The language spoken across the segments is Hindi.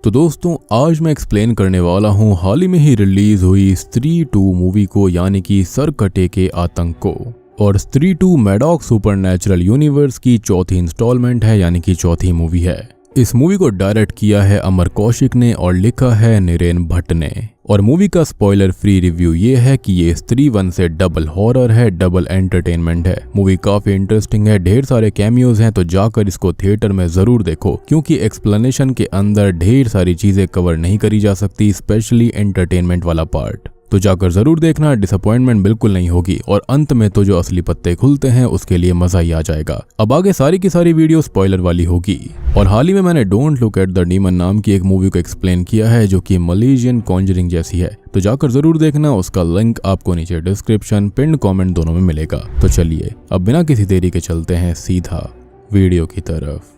तो दोस्तों आज मैं एक्सप्लेन करने वाला हूँ हाल ही में ही रिलीज हुई स्त्री 2 मूवी को, यानी कि सरकटे के आतंक को। और स्त्री 2 मैडॉक सुपरनैचुरल यूनिवर्स की चौथी इंस्टॉलमेंट है, यानी कि चौथी मूवी है। इस मूवी को डायरेक्ट किया है अमर कौशिक ने और लिखा है निरेन भट्ट ने। और मूवी का स्पॉइलर फ्री रिव्यू ये है कि ये स्त्री 1 से डबल हॉरर है, डबल एंटरटेनमेंट है। मूवी काफी इंटरेस्टिंग है, ढेर सारे कैमियोज हैं, तो जाकर इसको थिएटर में जरूर देखो, क्योंकि एक्सप्लेनेशन के अंदर ढेर सारी चीजें कवर नहीं करी जा सकती, स्पेशली एंटरटेनमेंट वाला पार्ट। तो जाकर जरूर देखना, डिसअपॉइंटमेंट बिल्कुल नहीं होगी। और अंत में तो जो असली पत्ते खुलते हैं उसके लिए मजा ही आ जाएगा। अब आगे सारी की सारी वीडियो स्पॉइलर वाली होगी। और हाल ही में मैंने don't look at the demon नाम की एक मूवी को एक्सप्लेन किया है, जो कि मलेशियन कॉन्जरिंग जैसी है। तो जाकर जरूर देखना, उसका लिंक आपको नीचे डिस्क्रिप्शन, पिन कमेंट दोनों में मिलेगा। तो चलिए अब बिना किसी देरी के चलते हैं सीधा वीडियो की तरफ।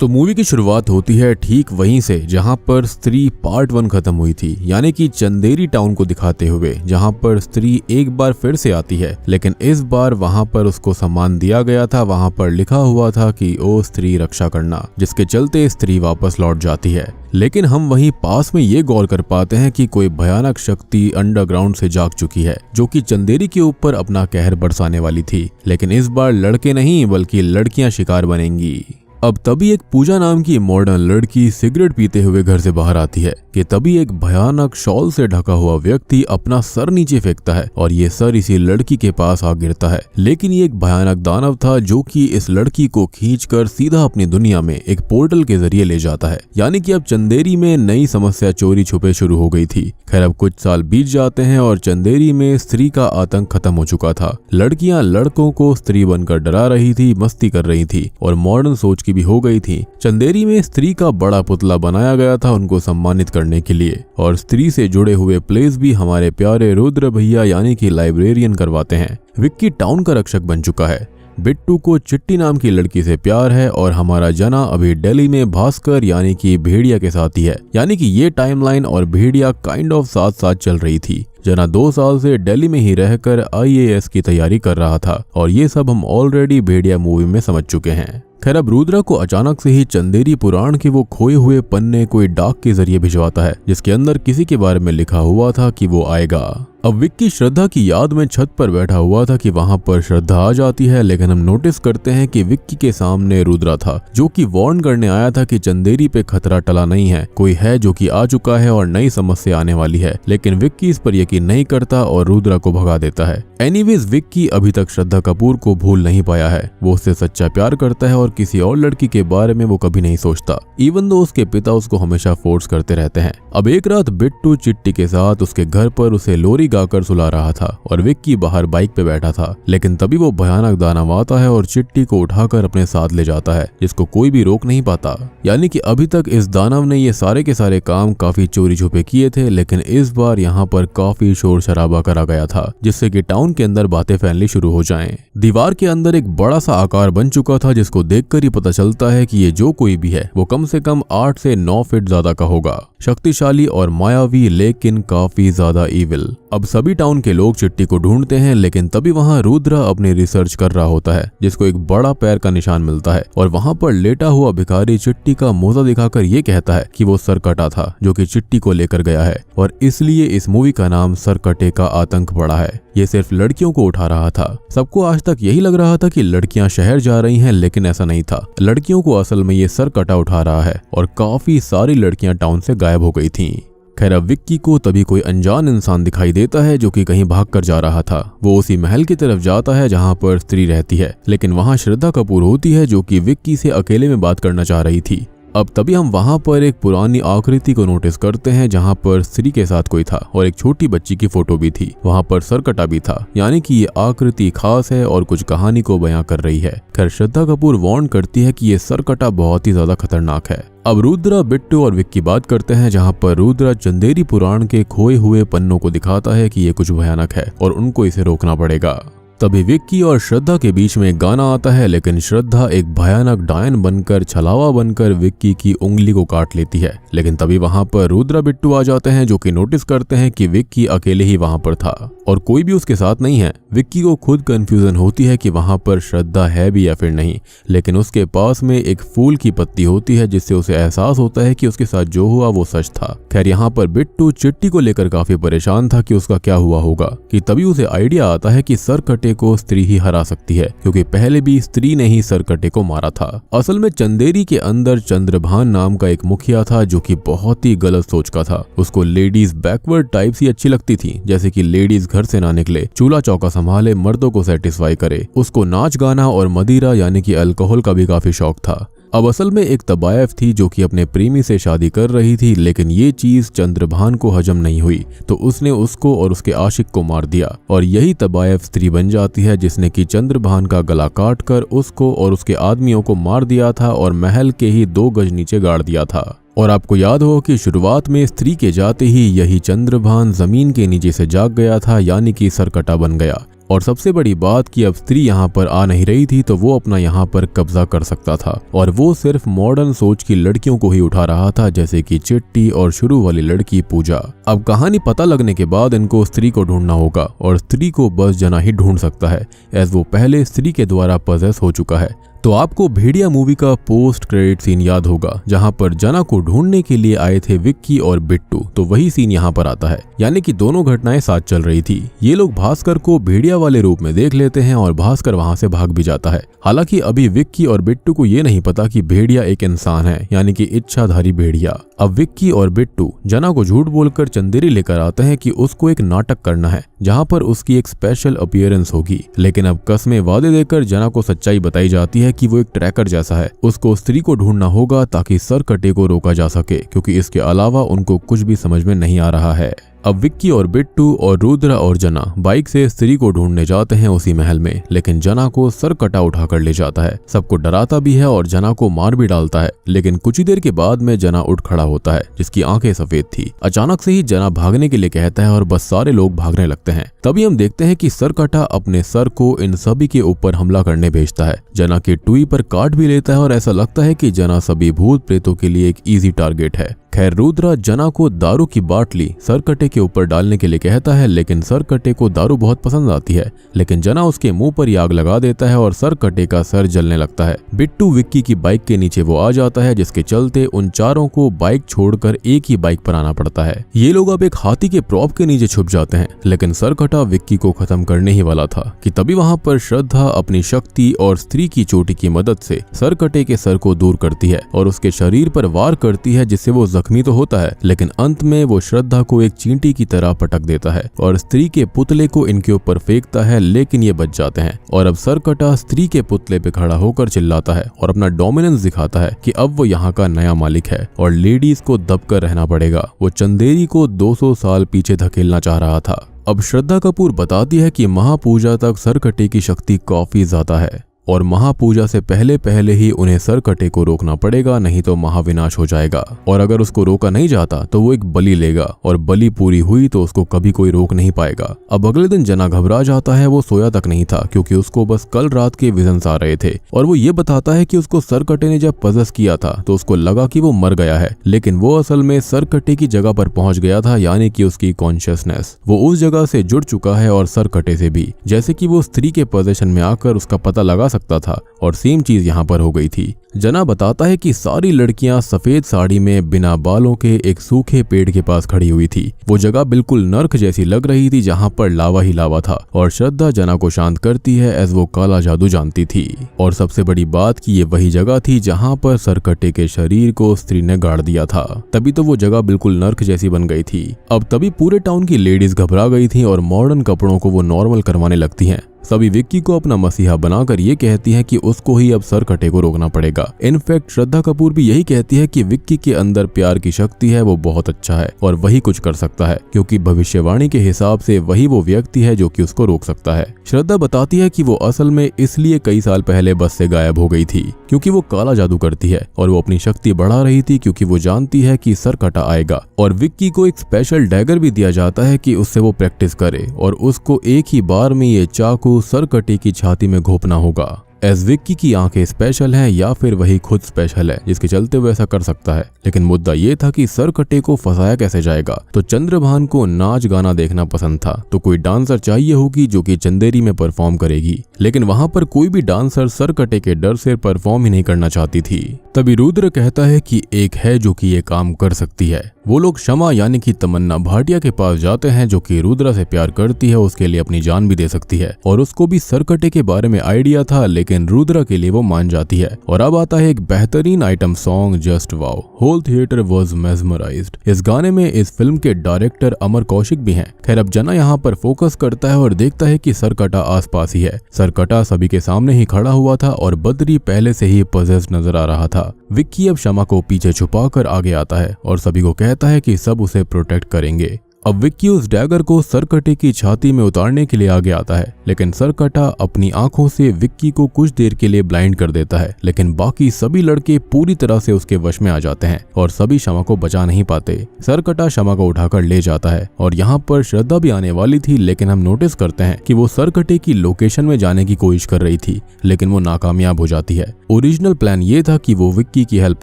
तो मूवी की शुरुआत होती है ठीक वहीं से जहां पर स्त्री पार्ट 1 खत्म हुई थी, यानी कि चंदेरी टाउन को दिखाते हुए, जहां पर स्त्री एक बार फिर से आती है। लेकिन इस बार वहां पर उसको सम्मान दिया गया था, वहां पर लिखा हुआ था कि ओ स्त्री रक्षा करना, जिसके चलते स्त्री वापस लौट जाती है। लेकिन हम वहीं पास में ये गौर कर पाते हैं कि कोई भयानक शक्ति अंडरग्राउंड से जाग चुकी है, जो कि चंदेरी के ऊपर अपना कहर बरसाने वाली थी। लेकिन इस बार लड़के नहीं बल्कि लड़कियां शिकार बनेंगी। अब तभी एक पूजा नाम की मॉडर्न लड़की सिगरेट पीते हुए घर से बाहर आती है कि तभी एक भयानक शॉल से ढका हुआ व्यक्ति अपना सर नीचे फेंकता है और ये सर इसी लड़की के पास आ गिरता है। लेकिन ये एक भयानक दानव था, जो कि इस लड़की को खींचकर सीधा अपनी दुनिया में एक पोर्टल के जरिए ले जाता है। यानी कि अब चंदेरी में नई समस्या चोरी छुपे शुरू हो गई थी। खैर अब कुछ साल बीत जाते हैं और चंदेरी में स्त्री का आतंक खत्म हो चुका था। लड़कियां लड़कों को स्त्री बनकर डरा रही थी, मस्ती कर रही थी और मॉडर्न सोच भी हो गई थी। चंदेरी में स्त्री का बड़ा पुतला बनाया गया था उनको सम्मानित करने के लिए। और स्त्री से जुड़े हुए प्लेस भी हमारे प्यारे रुद्र भैया यानी कि लाइब्रेरियन करवाते हैं। विक्की टाउन का रक्षक बन चुका है। बिट्टू को चिट्टी नाम की लड़की से प्यार है और हमारा जना अभी दिल्ली में भास्कर यानी कि भेड़िया के साथ ही है। यानी कि ये टाइमलाइन और भेड़िया काइंड ऑफ साथ साथ चल रही थी। जना 2 साल से दिल्ली में ही रहकर IAS की तैयारी कर रहा था और ये सब हम ऑलरेडी भेड़िया मूवी में समझ चुके हैं। खैर अब रुद्रा को अचानक से ही चंदेरी पुराण के वो खोए हुए पन्ने कोई डाक के जरिए भिजवाता है, जिसके अंदर किसी के बारे में लिखा हुआ था कि वो आएगा। अब विक्की श्रद्धा की याद में छत पर बैठा हुआ था कि वहां पर श्रद्धा आ जाती है। लेकिन हम नोटिस करते हैं कि विक्की के सामने रुद्रा था, जो कि वार्न करने आया था कि चंदेरी पे खतरा टला नहीं है, कोई है जो कि आ चुका है और नई समस्या आने वाली है। लेकिन विक्की इस पर यकीन नहीं करता और रुद्रा को भगा देता है। एनीवेज विक्की अभी तक श्रद्धा कपूर को भूल नहीं पाया है। वो उससे सच्चा प्यार करता है और किसी और लड़की के बारे में वो कभी नहीं सोचता, इवन दो उसके पिता उसको हमेशा फोर्स करते रहते हैं। अब एक रात बिट्टू चिट्टी के साथ उसके घर पर उसे लोरी गाकर सुला रहा था और विक्की बाहर बाइक पे बैठा था। लेकिन तभी वो भयानक दानव आता है और चिट्टी को उठाकर अपने साथ ले जाता है, जिसको कोई भी रोक नहीं पाता। यानी कि अभी तक इस दानव ने ये सारे के सारे काम काफी चोरी छुपे किए थे, लेकिन इस बार यहाँ पर काफी शोर शराबा करा गया था, जिससे कि टाउन के अंदर बातें फैलनी शुरू हो जाएं। दीवार के अंदर एक बड़ा सा आकार बन चुका था, जिसको देखकर ही पता चलता है कि ये जो कोई भी है वो कम से कम 8 से 9 फीट ज्यादा का होगा। शक्तिशाली और मायावी, लेकिन काफी ज्यादा इविल। अब सभी टाउन के लोग चिट्टी को ढूंढते हैं, लेकिन तभी वहां रुद्रा अपनी रिसर्च कर रहा होता है, जिसको एक बड़ा पैर का निशान मिलता है। और वहां पर लेटा हुआ भिखारी चिट्टी का मोजा दिखाकर ये कहता है कि वो सरकटा था, जो कि चिट्टी को लेकर गया है। और इसलिए इस मूवी का नाम सरकटे का आतंक पड़ा है। ये सिर्फ लड़कियों को उठा रहा था। सबको आज तक यही लग रहा था कि लड़कियां शहर जा रही हैं, लेकिन ऐसा नहीं था। लड़कियों को असल में ये सरकटा उठा रहा है और काफी सारी लड़कियां टाउन से गायब हो गई थीं। खैर अब विक्की को तभी कोई अनजान इंसान दिखाई देता है, जो कि कहीं भागकर जा रहा था। वो उसी महल की तरफ जाता है जहां पर स्त्री रहती है, लेकिन वहां श्रद्धा कपूर होती है, जो कि विक्की से अकेले में बात करना चाह रही थी। अब तभी हम वहां पर एक पुरानी आकृति को नोटिस करते हैं, जहां पर स्त्री के साथ कोई था और एक छोटी बच्ची की फोटो भी थी। वहां पर सरकटा भी था, यानी कि ये आकृति खास है और कुछ कहानी को बयां कर रही है। खैर श्रद्धा कपूर वार्न करती है कि ये सरकटा बहुत ही ज्यादा खतरनाक है। अब रुद्रा, बिट्टू और विक्की बात करते हैं, जहां पर रुद्रा चंदेरी पुराण के खोए हुए पन्नों को दिखाता है कि ये कुछ भयानक है और उनको इसे रोकना पड़ेगा। तभी विक्की और श्रद्धा के बीच में गाना आता है, लेकिन श्रद्धा एक भयानक डायन बनकर छलावा बनकर विक्की की उंगली को काट लेती है। लेकिन तभी वहां पर रुद्रा बिट्टू आ जाते हैं, जो कि नोटिस करते हैं कि विक्की अकेले ही वहां पर था और कोई भी उसके साथ नहीं है। विक्की को खुद कंफ्यूजन होती है कि वहां पर श्रद्धा है भी या फिर नहीं, लेकिन उसके पास में एक फूल की पत्ती होती है जिससे उसे एहसास होता है कि उसके साथ जो हुआ वो सच था। खैर यहाँ पर बिट्टू चिट्टी को लेकर काफी परेशान था कि उसका क्या हुआ होगा, कि तभी उसे आइडिया आता है कि सरकटे को स्त्री ही हरा सकती है, क्योंकि पहले भी स्त्री ने ही सरकटे को मारा था। असल में चंदेरी के अंदर चंद्रभान नाम का एक मुखिया था जो कि बहुत ही गलत सोच का था। उसको लेडीज बैकवर्ड टाइप ही अच्छी लगती थी, जैसे कि लेडीज घर से ना निकले, चूल्हा चौका संभाले, मर्दों को सेटिस्फाई करे। उसको नाच गाना और मदिरा यानी कि अल्कोहल का भी काफी शौक था। अब असल में एक तबायफ थी जो कि अपने प्रेमी से शादी कर रही थी, लेकिन ये चीज चंद्रभान को हजम नहीं हुई तो उसने उसको और उसके आशिक को मार दिया और यही तबायफ स्त्री बन जाती है जिसने कि चंद्रभान का गला काट कर उसको और उसके आदमियों को मार दिया था और महल के ही 2 गज नीचे गाड़ दिया था। और आपको याद हो कि शुरुआत में स्त्री के जाते ही यही चंद्रभान जमीन के नीचे से जाग गया था, यानी कि सरकटा बन गया। और सबसे बड़ी बात कि अब स्त्री यहाँ पर आ नहीं रही थी तो वो अपना यहाँ पर कब्जा कर सकता था और वो सिर्फ मॉडर्न सोच की लड़कियों को ही उठा रहा था, जैसे कि चिट्टी और शुरू वाली लड़की पूजा। अब कहानी पता लगने के बाद इनको स्त्री को ढूंढना होगा और स्त्री को बस जना ही ढूंढ सकता है, एज वो पहले स्त्री के द्वारा पजेस हो चुका है। तो आपको भेड़िया मूवी का पोस्ट क्रेडिट सीन याद होगा जहां पर जना को ढूंढने के लिए आए थे विक्की और बिट्टू, तो वही सीन यहां पर आता है, यानी कि दोनों घटनाएं साथ चल रही थी। ये लोग भास्कर को भेड़िया वाले रूप में देख लेते हैं और भास्कर वहां से भाग भी जाता है। हालांकि अभी विक्की और बिट्टू को ये नहीं पता कि भेड़िया एक इंसान है, यानी कि इच्छाधारी भेड़िया। अब विक्की और बिट्टू जना को झूठ बोलकर चंदेरी लेकर आते हैं कि उसको एक नाटक करना है जहां पर उसकी एक स्पेशल अपीयरेंस होगी, लेकिन अब कसमें वादे देकर जना को सच्चाई बताई जाती है कि वो एक ट्रैकर जैसा है। उसको स्त्री को ढूंढना होगा ताकि सरकटे को रोका जा सके, क्योंकि इसके अलावा उनको कुछ भी समझ में नहीं आ रहा है। अब विक्की और बिट्टू और रुद्रा और जना बाइक से स्त्री को ढूंढने जाते हैं उसी महल में, लेकिन जना को सरकटा उठाकर ले जाता है। सबको डराता भी है और जना को मार भी डालता है, लेकिन कुछ ही देर के बाद में जना उठ खड़ा होता है जिसकी आंखें सफेद थी। अचानक से ही जना भागने के लिए कहता है और बस सारे लोग भागने लगते हैं। तभी हम देखते हैं कि सरकटा अपने सर को इन सभी के ऊपर हमला करने भेजता है। जना के टुई पर काट भी लेता है और ऐसा लगता है कि जना सभी भूत प्रेतों के लिए एक इजी टारगेट है। खैर रुद्रा जना को दारू की बाटली सरकटे के ऊपर डालने के लिए कहता है, लेकिन सरकटे को दारू बहुत पसंद आती है, लेकिन जना उसके मुंह पर आग लगा देता है और सरकटे का सर जलने लगता है। बिट्टू विक्की की बाइक के नीचे वो आ जाता है, जिसके चलते उन चारों को बाइक छोड़कर एक ही बाइक पर आना पड़ता है। ये लोग अब एक हाथी के प्रॉप के नीचे छुप जाते हैं, लेकिन सरकटा विक्की को खत्म करने ही वाला था कि तभी वहां पर श्रद्धा अपनी शक्ति और स्त्री की चोटी की मदद से सरकटे के सर को दूर करती है और उसके शरीर पर वार करती है, जिससे वो जख्मी तो होता है, लेकिन अंत में वो श्रद्धा को एक चींटी की तरह पटक देता है और स्त्री के पुतले को इनके ऊपर फेंकता है, लेकिन ये बच जाते हैं। और अब सरकटा स्त्री के पुतले पे खड़ा होकर चिल्लाता है और अपना डोमिनेंस दिखाता है कि अब वो यहाँ का नया मालिक है और लेडीज को दबकर रहना पड़ेगा। वो चंदेरी को 200 साल पीछे धकेलना चाह रहा था। अब श्रद्धा कपूर बताती है कि महापूजा तक सरकटे की शक्ति काफी ज्यादा है और महापूजा से पहले ही उन्हें सरकटे को रोकना पड़ेगा, नहीं तो महाविनाश हो जाएगा। और अगर उसको रोका नहीं जाता तो वो एक बलि लेगा और बलि पूरी हुई तो उसको कभी कोई रोक नहीं पाएगा। अब अगले दिन जना घबरा जाता है, वो सोया तक नहीं था क्योंकि उसको बस कल रात के विजन्स आ रहे थे और वो ये बताता है कि उसको सरकटे ने जब पजस किया था तो उसको लगा कि वो मर गया है, लेकिन वो असल में सरकटे की जगह पर पहुंच गया था, यानी कि उसकी कॉन्शियसनेस वो उस जगह से जुड़ चुका है और सरकटे से भी, जैसे कि वो स्त्री के पोजीशन में आकर उसका पता लगा सकता था। और सेम चीज यहाँ पर हो गई थी। जना बताता है कि सारी लड़कियां सफेद साड़ी में बिना बालों के एक सूखे पेड़ के पास खड़ी हुई थी। वो जगह बिल्कुल नर्क जैसी लग रही थी जहाँ पर लावा ही लावा था और श्रद्धा जना को शांत करती है एज वो काला जादू जानती थी। और सबसे बड़ी बात कि ये वही जगह थी जहाँ पर सरकटे के शरीर को स्त्री ने गाड़ दिया था, तभी तो वो जगह बिल्कुल नर्क जैसी बन गई थी। अब तभी पूरे टाउन की लेडीज घबरा गई थी और मॉडर्न कपड़ों को वो नॉर्मल करवाने लगती हैं। सभी विक्की को अपना मसीहा बनाकर ये कहती हैं कि उसको ही अब सरकटे को रोकना पड़ेगा। इनफैक्ट श्रद्धा कपूर भी यही कहती है कि विक्की के अंदर प्यार की शक्ति है, वो बहुत अच्छा है और वही कुछ कर सकता है, क्योंकि भविष्यवाणी के हिसाब से वही वो व्यक्ति है जो कि उसको रोक सकता है। श्रद्धा बताती है कि वो असल में इसलिए कई साल पहले बस से गायब हो गई थी क्योंकि वो काला जादू करती है और वो अपनी शक्ति बढ़ा रही थी क्योंकि वो जानती है कि सरकटा आएगा। और विक्की को एक स्पेशल डैगर भी दिया जाता है कि उससे वो प्रैक्टिस करे और उसको एक ही बार में ये चाकू को सरकटे की छाती में घोंपना होगा। एस विक्की की आंखें स्पेशल हैं या फिर वही खुद स्पेशल है जिसके चलते वो ऐसा कर सकता है, लेकिन मुद्दा ये था कि सरकटे को फंसाया कैसे जाएगा। तो चंद्रभान को नाच गाना देखना पसंद था, तो कोई डांसर चाहिए होगी जो कि चंदेरी में परफॉर्म करेगी, लेकिन वहां पर कोई भी डांसर सरकटे के डर से परफॉर्म ही नहीं करना चाहती थी। तभी रुद्र कहता है कि एक है जो कि ये काम कर सकती है। वो लोग शमा यानी कि तमन्ना भाटिया के पास जाते हैं जो कि रुद्रा से प्यार करती है, उसके लिए अपनी जान भी दे सकती है और उसको भी सरकटे के बारे में आइडिया था, लेकिन रुद्रा के लिए वो मान जाती है। और अब आता है एक बेहतरीन item song just wow. Whole theatre was mesmerised. इस गाने में इस फिल्म के डायरेक्टर अमर कौशिक भी हैं। खैर अब जना यहाँ पर फोकस करता है और देखता है कि सरकटा आसपास ही है। सरकटा सभी के सामने ही खड़ा हुआ था और बद्री पहले से ही पजेस्ड नजर आ रहा था। विक्की अब शमा को पीछे छुपाकर आगे आता है और सभी को कहता है कि सब उसे प्रोटेक्ट करेंगे। अब विक्की उस डैगर को सरकटे की छाती में उतारने के लिए आगे आता है, लेकिन सरकटा अपनी आंखों से विक्की को कुछ देर के लिए ब्लाइंड कर देता है, लेकिन बाकी सभी लड़के पूरी तरह से उसके वश में आ जाते हैं और सभी शमा को बचा नहीं पाते। सरकटा शमा को उठाकर ले जाता है और यहाँ पर श्रद्धा भी आने वाली थी, लेकिन हम नोटिस करते हैं कि वो सरकटे की लोकेशन में जाने की कोशिश कर रही थी, लेकिन वो नाकामयाब हो जाती है। ओरिजिनल प्लान ये था कि वो विक्की की हेल्प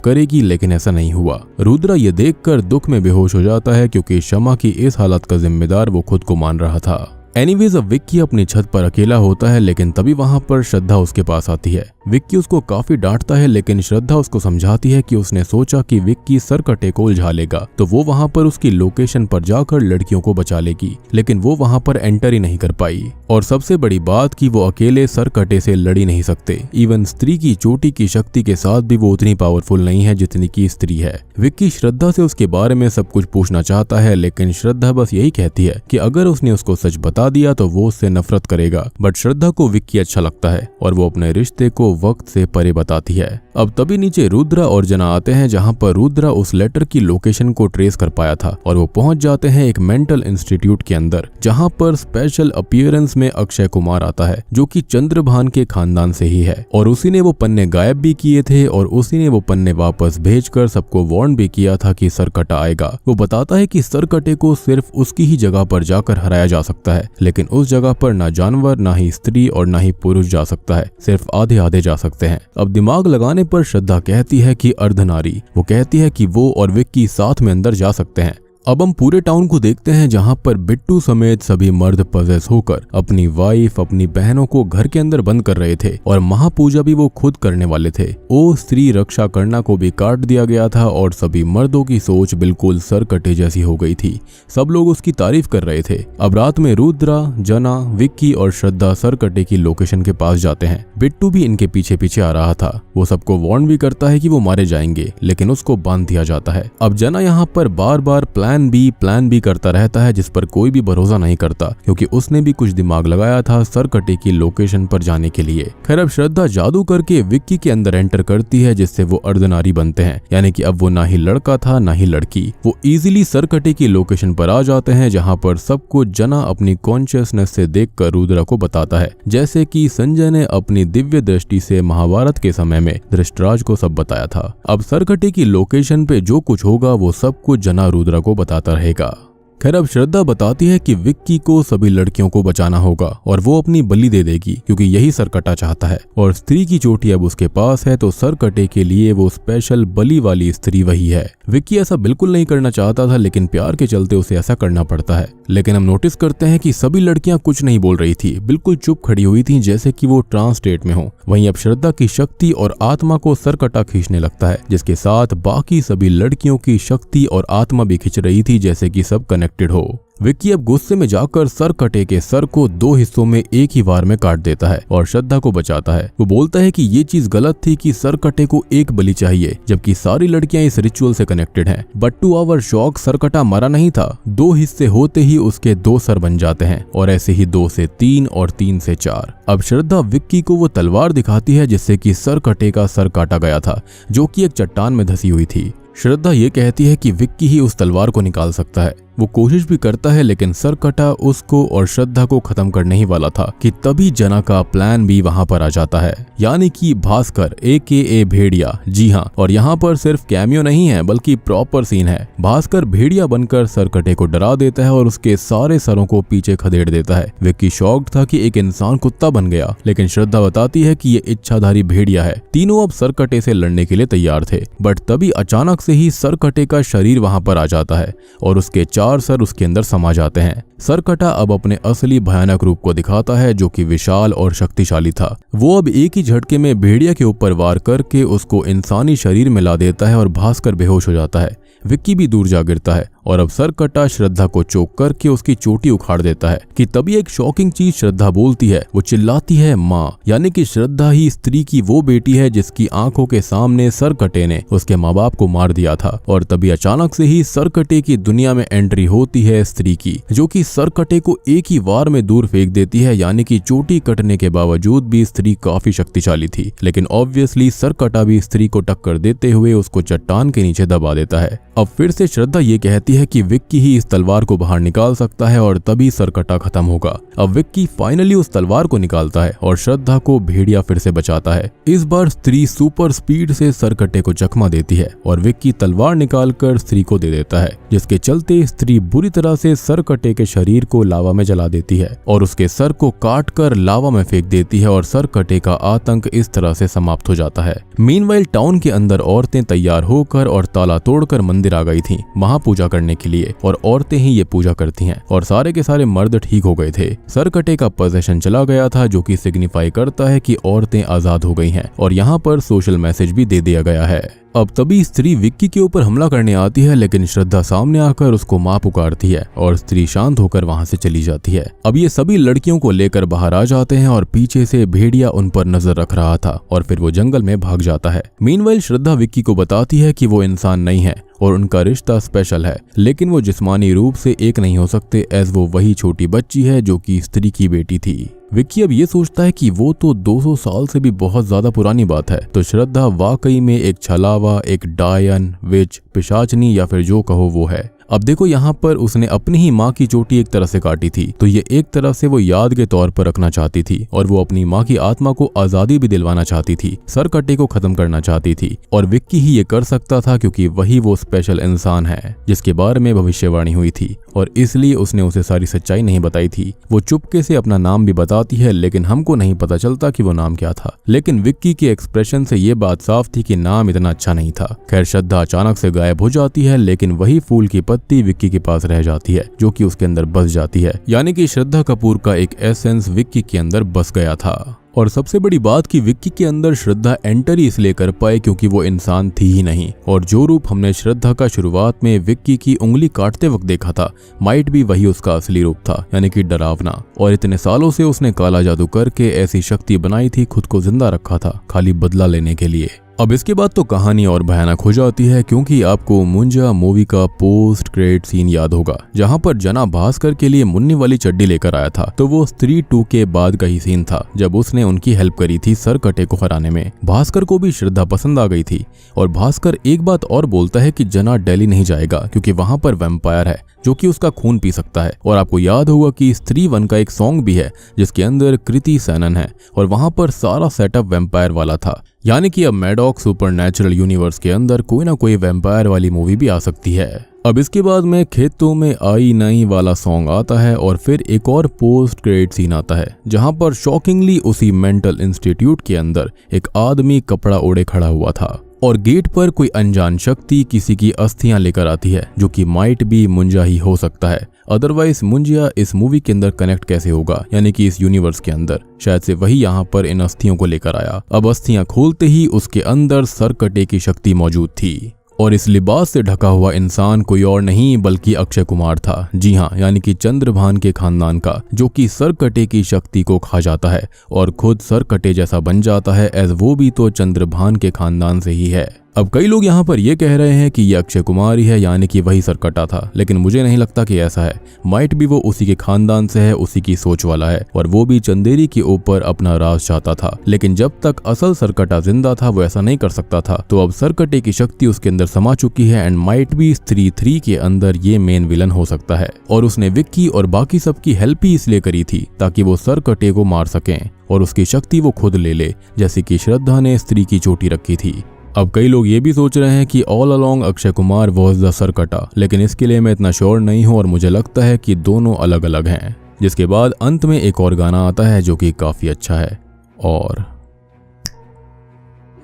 करेगी, लेकिन ऐसा नहीं हुआ। रुद्रा ये देखकर दुख में बेहोश हो जाता है क्योंकि शमा की इस हालत का जिम्मेदार वो खुद को मान रहा था। एनीवेज अब विक्की अपनी छत पर अकेला होता है, लेकिन तभी वहां पर श्रद्धा उसके पास आती है। विक्की उसको काफी डांटता है, लेकिन श्रद्धा उसको समझाती है कि उसने सोचा कि विक्की सरकटे को उलझा लेगा तो वो वहां पर उसकी लोकेशन पर जाकर लड़कियों को बचा लेगी, लेकिन वो वहां पर एंटर ही नहीं कर पाई। और सबसे बड़ी बात कि वो अकेले सरकटे से लड़ ही नहीं सकते। इवन स्त्री की चोटी की शक्ति के साथ भी वो उतनी पावरफुल नहीं है जितनी की स्त्री है। विक्की श्रद्धा से उसके बारे में सब कुछ पूछना चाहता है, लेकिन श्रद्धा बस यही कहती है कि अगर उसने उसको सच बता दिया तो वो उससे नफरत करेगा। बट श्रद्धा को विक्की अच्छा लगता है और वो अपने रिश्ते को वक्त से परे बताती है। अब तभी नीचे रुद्रा और जना आते हैं, जहां पर रुद्रा उस लेटर की लोकेशन को ट्रेस कर पाया था और वो पहुंच जाते हैं एक मेंटल इंस्टीट्यूट के अंदर, जहां पर स्पेशल अपीयरेंस में अक्षय कुमार आता है जो कि चंद्रभान के खानदान से ही है और उसी ने वो पन्ने गायब भी किए थे और उसी ने वो पन्ने वापस भेजकर सबको वार्न भी किया था कि सरकटा आएगा। वो बताता है कि सरकटे को सिर्फ उसकी ही जगह पर जाकर हराया जा सकता है, लेकिन उस जगह पर ना जानवर, ना ही स्त्री और ना ही पुरुष जा सकता है, सिर्फ आधे आधे जा सकते हैं। अब दिमाग लगाने पर श्रद्धा कहती है कि अर्धनारी। वो कहती है कि वो और विक्की साथ में अंदर जा सकते हैं। अब हम पूरे टाउन को देखते हैं जहां पर बिट्टू समेत सभी मर्द पजेस होकर अपनी वाइफ, अपनी बहनों को घर के अंदर बंद कर रहे थे और महापूजा भी वो खुद करने वाले थे। ओ स्त्री रक्षा करना को भी काट दिया गया था और सभी मर्दों की सोच बिल्कुल सरकटे जैसी हो गई थी। सब लोग उसकी तारीफ कर रहे थे। अब रात में रुद्रा, जना, विक्की और श्रद्धा सरकटे की लोकेशन के पास जाते हैं। बिट्टू भी इनके पीछे पीछे आ रहा था। वो सबको वार्न भी करता है कि वो मारे जाएंगे, लेकिन उसको बांध दिया जाता है। अब जना यहाँ पर बार बार प्लान बी करता रहता है, जिस पर कोई भी भरोसा नहीं करता क्योंकि उसने भी कुछ दिमाग लगाया था सरकटे की लोकेशन पर जाने के लिए। खैर अब श्रद्धा जादू करके विक्की के अंदर एंटर करती है, जिससे वो अर्धनारी बनते हैं, यानी कि अब वो ना ही लड़का था ना ही लड़की। वो इजीली सरकटे की लोकेशन पर आ जाते हैं, जहां पर सबको जना अपनी कॉन्शियसनेस से देखकर रुद्रा को बताता है, जैसे कि संजय ने अपनी दिव्य दृष्टि से महाभारत के समय में धृतराज को सब बताया था। अब सरकटे की लोकेशन पे जो कुछ होगा वो सब कुछ जना रुद्रा को बताता रहेगा। खैर अब श्रद्धा बताती है कि विक्की को सभी लड़कियों को बचाना होगा और वो अपनी बलि दे देगी क्योंकि यही सरकटा चाहता है और स्त्री की चोटी अब उसके पास है, तो सरकटे के लिए वो स्पेशल बलि वाली स्त्री वही है। विक्की ऐसा बिल्कुल नहीं करना चाहता था, लेकिन प्यार के चलते उसे ऐसा करना पड़ता है। लेकिन हम नोटिस करते हैं कि सभी लड़कियां कुछ नहीं बोल रही थी, बिल्कुल चुप खड़ी हुई थी, जैसे कि वो ट्रांस स्टेट में हो। वहीं अब श्रद्धा की शक्ति और आत्मा को सरकटा खींचने लगता है, जिसके साथ बाकी सभी लड़कियों की शक्ति और आत्मा भी खींच रही थी, जैसे कि सब कनेक्टेड हो। विक्की अब गुस्से में जाकर सरकटे के सर को 2 हिस्सों में एक ही बार में काट देता है और श्रद्धा को बचाता है। वो बोलता है कि ये चीज गलत थी कि सरकटे को एक बलि चाहिए, जबकि सारी लड़कियां इस रिचुअल से कनेक्टेड हैं। But to our shock Sarkata मरा नहीं था। 2 हिस्से होते ही उसके 2 सर बन जाते हैं और ऐसे ही 2 से 3 और 3 से 4। अब श्रद्धा विक्की को वो तलवार दिखाती है जिससे कि सरकटे का सर काटा गया था, जो कि एक चट्टान में धसी हुई थी। श्रद्धा ये कहती है कि विक्की ही उस तलवार को निकाल सकता है। वो कोशिश भी करता जाता है, लेकिन सरकटा उसको और श्रद्धा को खत्म करने ही वाला था कि तभी जना का प्लान भी वहां पर आ जाता है, यानी कि भास्कर AKA भेड़िया। जी हाँ, और यहाँ पर सिर्फ कैमियो नहीं है बल्कि प्रॉपर सीन है। भास्कर भेड़िया बनकर सरकटे को डरा देता है और उसके सारे सरों को पीछे खदेड़ देता है। विक्की शॉक्ड था कि एक इंसान कुत्ता बन गया, लेकिन श्रद्धा बताती है कि ये इच्छाधारी भेड़िया है। तीनों अब सरकटे से लड़ने के लिए तैयार थे, बट तभी अचानक से ही सरकटे का शरीर वहां पर आ जाता है और उसके 4 सर उसके अंदर समा जाते हैं। सरकटा अब अपने असली भयानक रूप को दिखाता है, जो कि विशाल और शक्तिशाली था। वो अब एक ही झटके में भेड़िया के ऊपर वार करके उसको इंसानी शरीर में ला देता है और भास्कर बेहोश हो जाता है। विक्की भी दूर जा गिरता है और अब सरकटा श्रद्धा को चोक करके उसकी चोटी उखाड़ देता है कि तभी एक शॉकिंग चीज श्रद्धा बोलती है। वो चिल्लाती है माँ, यानी कि श्रद्धा ही स्त्री की वो बेटी है जिसकी आंखों के सामने सरकटे ने उसके माँ बाप को मार दिया था। और तभी अचानक से ही सरकटे की दुनिया में एंट्री होती है स्त्री की, जो कि सरकटे को एक ही वार में दूर फेंक देती है। यानी कि चोटी कटने के बावजूद भी स्त्री काफी शक्तिशाली थी, लेकिन ऑब्वियसली सरकटा भी स्त्री को टक्कर देते हुए उसको चट्टान के नीचे दबा देता है। अब फिर से श्रद्धा ये कहती है कि विक्की ही इस तलवार को बाहर निकाल सकता है और तभी सरकटा खत्म होगा। अब विक्की फाइनली उस तलवार को निकालता है और श्रद्धा को भेड़िया फिर से बचाता है। इस बार स्त्री सुपर स्पीड से सरकटे को चकमा देती है और विक्की तलवार निकालकर स्त्री को दे देता है, जिसके चलते स्त्री बुरी तरह से सरकटे के शरीर को लावा में जला देती है और उसके सर को काट कर लावा में फेंक देती है और सरकटे का आतंक इस तरह से समाप्त हो जाता है। मीनवाइल टाउन के अंदर औरतें तैयार होकर और ताला तोड़कर मंदिर आ गई थीं महापूजा करने के लिए, और औरतें ही ये पूजा करती हैं और सारे के सारे मर्द ठीक हो गए थे। सरकटे का पोजेशन चला गया था, जो कि सिग्निफाई करता है कि औरतें आजाद हो गई हैं और यहाँ पर सोशल मैसेज भी दे दिया गया है। अब तभी स्त्री विक्की के ऊपर हमला करने आती है, लेकिन श्रद्धा सामने आकर उसको मां पुकारती है और स्त्री शांत होकर वहां से चली जाती है। अब ये सभी लड़कियों को लेकर बाहर आ जाते हैं और पीछे से भेड़िया उन पर नजर रख रहा था और फिर वो जंगल में भाग जाता है। मीनवाइल श्रद्धा विक्की को बताती है कि वो इंसान नहीं है और उनका रिश्ता स्पेशल है, लेकिन वो जिस्मानी रूप से एक नहीं हो सकते, एज वो वही छोटी बच्ची है जो कि स्त्री की बेटी थी। विक्की अब ये सोचता है कि वो तो 200 साल से भी बहुत ज्यादा पुरानी बात है, तो श्रद्धा वाकई में एक छलावा, एक डायन, विच, पिशाचनी या फिर जो कहो वो है। अब देखो यहाँ पर उसने अपनी ही माँ की चोटी एक तरह से काटी थी, तो ये एक तरह से वो याद के तौर पर रखना चाहती थी और वो अपनी माँ की आत्मा को आजादी भी दिलवाना चाहती थी, सरकटे को खत्म करना चाहती थी। और विक्की ही ये कर सकता था क्योंकि वही वो स्पेशल इंसान है जिसके बारे में भविष्यवाणी हुई थी, और इसलिए उसने उसे सारी सच्चाई नहीं बताई थी। वो चुपके से अपना नाम भी बताती है, लेकिन हमको नहीं पता चलता कि वो नाम क्या था। लेकिन विक्की के एक्सप्रेशन से ये बात साफ थी कि नाम इतना अच्छा नहीं था। खैर, श्रद्धा अचानक से गायब हो जाती है, लेकिन वही फूल की पत्ती विक्की के पास रह जाती है, जो कि उसके अंदर बस जाती है। यानी कि श्रद्धा कपूर का एक एसेंस विक्की के अंदर बस गया था। और सबसे बड़ी बात कि विक्की के अंदर श्रद्धा एंटर ही इसलिए कर पाए क्योंकि वो इंसान थी ही नहीं, और जो रूप हमने श्रद्धा का शुरुआत में विक्की की उंगली काटते वक्त देखा था, माइट भी वही उसका असली रूप था, यानी कि डरावना। और इतने सालों से उसने काला जादू करके ऐसी शक्ति बनाई थी, खुद को जिंदा रखा था खाली बदला लेने के लिए। अब इसके बाद तो कहानी और भयानक हो जाती है, क्योंकि आपको मुंजा मूवी का पोस्ट क्रेडिट सीन याद होगा, जहां पर जना भास्कर के लिए मुन्नी वाली चड्डी लेकर आया था। तो वो स्त्री 2 के बाद का ही सीन था, जब उसने उनकी हेल्प करी थी सरकटे को हराने में। भास्कर को भी श्रद्धा पसंद आ गई थी, और भास्कर एक बात और बोलता है कि जना दिल्ली नहीं जाएगा क्योंकि वहां पर वैम्पायर है जो कि उसका खून पी सकता है। और आपको याद होगा कि स्त्री 1 का एक सॉन्ग भी है जिसके अंदर कृति सैनन है, और वहां पर सारा सेटअप वैम्पायर वाला था। यानी कि अब मैडॉक सुपरनैचुरल यूनिवर्स के अंदर कोई ना कोई वैम्पायर वाली मूवी भी आ सकती है। अब इसके बाद में खेतों में आई नहीं वाला सॉन्ग आता है, और फिर एक और पोस्ट क्रेडिट सीन आता है, जहां पर शॉकिंगली उसी मेंटल इंस्टीट्यूट के अंदर एक आदमी कपड़ा ओढ़े खड़ा हुआ था, और गेट पर कोई अनजान शक्ति किसी की अस्थियां लेकर आती है, जो कि माइट भी मुंजा ही हो सकता है। अदरवाइज मुंजिया इस मूवी के अंदर कनेक्ट कैसे होगा, यानी कि इस यूनिवर्स के अंदर शायद से वही यहाँ पर इन अस्थियों को लेकर आया। अब अस्थियां खोलते ही उसके अंदर सरकटे की शक्ति मौजूद थी, और इस लिबास से ढका हुआ इंसान कोई और नहीं बल्कि अक्षय कुमार था। जी हाँ, यानी कि चंद्रभान के खानदान का, जो कि सरकटे की शक्ति को खा जाता है और खुद सरकटे जैसा बन जाता है, एज वो भी तो चंद्रभान के खानदान से ही है। अब कई लोग यहाँ पर ये कह रहे हैं कि ये अक्षय कुमार ही है, यानी कि वही सरकटा था, लेकिन मुझे नहीं लगता कि ऐसा है। माइट भी वो उसी के खानदान से है, उसी की सोच वाला है और वो भी चंदेरी के ऊपर अपना राज चाहता था। लेकिन जब तक असल सरकटा जिंदा था वो ऐसा नहीं कर सकता था। तो अब सरकटे की शक्ति उसके अंदर समा चुकी है एंड माइट भी स्त्री 3 के अंदर ये मेन विलन हो सकता है। और उसने विक्की और बाकी सबकी हेल्प ही इसलिए करी थी ताकि वो सरकटे को मार सकें और उसकी शक्ति वो खुद ले ले, जैसे कि श्रद्धा ने स्त्री की चोटी रखी थी। अब कई लोग ये भी सोच रहे हैं कि all along Akshay Kumar was the Sarkata, लेकिन इसके लिए मैं इतना श्योर नहीं हूं और मुझे लगता है कि दोनों अलग अलग हैं। जिसके बाद अंत में एक और गाना आता है जो कि काफी अच्छा है और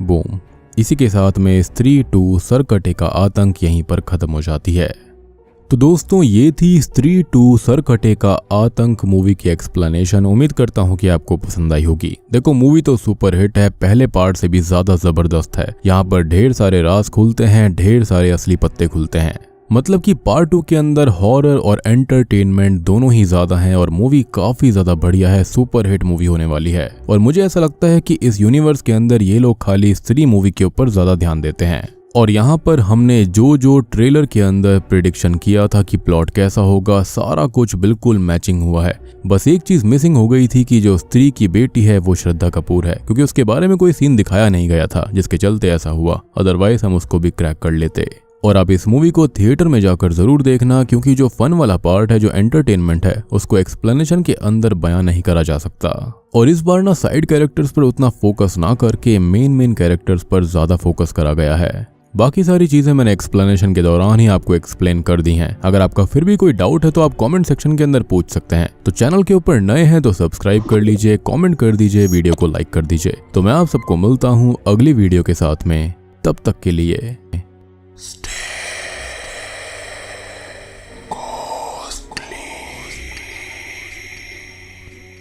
बूम, इसी के साथ में स्त्री 2 सरकटे का आतंक यहीं पर खत्म हो जाती है। तो दोस्तों ये थी स्त्री 2 सरकटे का आतंक मूवी की एक्सप्लेनेशन। उम्मीद करता हूँ कि आपको पसंद आई होगी। देखो मूवी तो सुपर हिट है, पहले पार्ट से भी ज्यादा जबरदस्त है। यहाँ पर ढेर सारे राज खुलते हैं, ढेर सारे असली पत्ते खुलते हैं। मतलब कि पार्ट 2 के अंदर हॉरर और एंटरटेनमेंट दोनों ही ज्यादा हैं और मूवी काफी ज्यादा बढ़िया है, सुपर हिट मूवी होने वाली है। और मुझे ऐसा लगता है कि इस यूनिवर्स के अंदर ये लोग खाली स्त्री मूवी के ऊपर ज्यादा ध्यान देते हैं। और यहाँ पर हमने जो ट्रेलर के अंदर प्रेडिक्शन किया था कि प्लॉट कैसा होगा, सारा कुछ बिल्कुल मैचिंग हुआ है। बस एक चीज मिसिंग हो गई थी कि जो स्त्री की बेटी है वो श्रद्धा कपूर है, क्योंकि उसके बारे में कोई सीन दिखाया नहीं गया था जिसके चलते ऐसा हुआ। अदरवाइज हम उसको भी क्रैक कर लेते। और आप इस मूवी को थिएटर में जाकर जरूर देखना, क्योंकि जो फन वाला पार्ट है, जो एंटरटेनमेंट है, उसको एक्सप्लेनेशन के अंदर बयान नहीं करा जा सकता। और इस बार ना साइड कैरेक्टर्स पर उतना फोकस ना करके मेन कैरेक्टर्स पर ज्यादा फोकस करा गया है। बाकी सारी चीजें मैंने एक्सप्लेनेशन के दौरान ही आपको एक्सप्लेन कर दी हैं। अगर आपका फिर भी कोई डाउट है तो आप कमेंट सेक्शन के अंदर पूछ सकते हैं। तो चैनल के ऊपर नए हैं तो सब्सक्राइब कर लीजिए, कमेंट कर दीजिए, वीडियो को लाइक कर दीजिए। तो मैं आप सबको मिलता हूँ अगली वीडियो के साथ में, तब तक के लिए